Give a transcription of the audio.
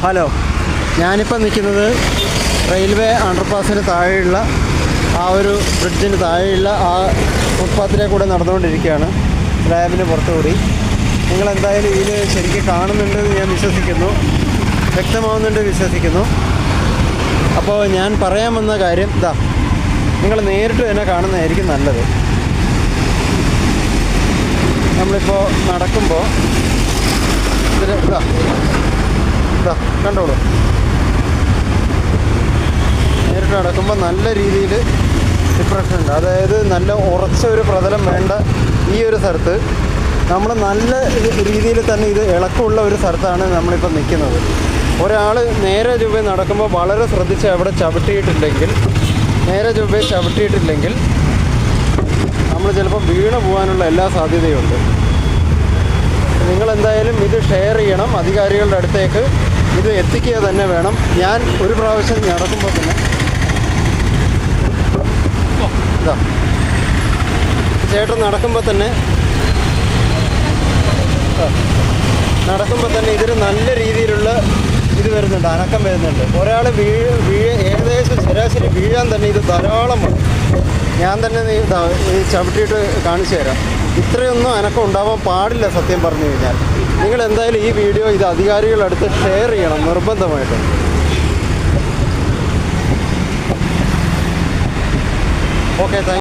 Hello, ഞാനിപ്പോൾ നിൽക്കുന്നത് railway അണ്ടർപാസിന് താഴെയുള്ള ആ ഒരു ബ്രിഡ്ജിന് താഴെയുള്ള ആ ഫുട്പാത്തിലേക്ക് കൂടെ നടന്നുകൊണ്ടിരിക്കുകയാണ്. സ്ലാബിന് പുറത്തുകൂടി നിങ്ങളെന്തായാലും ഇതിൽ ശരിക്കും കാണുന്നുണ്ടെന്ന് ഞാൻ വിശ്വസിക്കുന്നു, വ്യക്തമാവുന്നുണ്ട് വിശ്വസിക്കുന്നു. അപ്പോൾ ഞാൻ പറയാൻ വന്ന കാര്യം ഇതാ, നിങ്ങൾ നേരിട്ട് തന്നെ കാണുന്നതായിരിക്കും നല്ലത്. നമ്മളിപ്പോൾ നടക്കുമ്പോൾ ഇതിൽ ഇതാ കണ്ടോളൂ, നേരിട്ട് നടക്കുമ്പോൾ നല്ല രീതിയിൽ ഡിപ്രഷൻ ഉണ്ട്. അതായത് നല്ല ഉറച്ച ഒരു പ്രതലം വേണ്ട ഈ ഒരു സ്ഥലത്ത് നമ്മൾ നല്ല രീതിയിൽ തന്നെ ഇത് ഇളക്കമുള്ള ഒരു സ്ഥലത്താണ് നമ്മളിപ്പോൾ നിൽക്കുന്നത്. ഒരാൾ നേരെ ചൊവ്വേ നടക്കുമ്പോൾ വളരെ ശ്രദ്ധിച്ച് അവിടെ നേരെ ചൊവ്വേ ചവിട്ടിയിട്ടില്ലെങ്കിൽ നമ്മൾ ചിലപ്പോൾ വീണ് പോകാനുള്ള എല്ലാ സാധ്യതയുണ്ട്. നിങ്ങളെന്തായാലും ഇത് ഷെയർ ചെയ്യണം, അധികാരികളുടെ അടുത്തേക്ക് ഇത് എത്തിക്കുക തന്നെ വേണം. ഞാൻ ഒരു പ്രാവശ്യം നടക്കുമ്പോൾ തന്നെ ഇതാ ചേട്ടൻ നടക്കുമ്പോൾ തന്നെ ഇതിന് നല്ല രീതിയിലുള്ള ഇത് വരുന്നുണ്ട്, അനക്കം വരുന്നുണ്ട്. ഒരാൾ ഏകദേശം ശരാശരി വീഴാൻ തന്നെ ഇത് ധാരാളം വേണം. ഞാൻ തന്നെ ഈ ചവിട്ടിയിട്ട് കാണിച്ചു തരാം. ഇത്രയൊന്നും അനക്കം ഉണ്ടാവാൻ പാടില്ല. സത്യം പറഞ്ഞു കഴിഞ്ഞാൽ നിങ്ങൾ എന്തായാലും ഈ വീഡിയോ ഇത് അധികാരികളുടെ അടുത്ത് ഷെയർ ചെയ്യണം നിർബന്ധമായിട്ടും. Okay, thank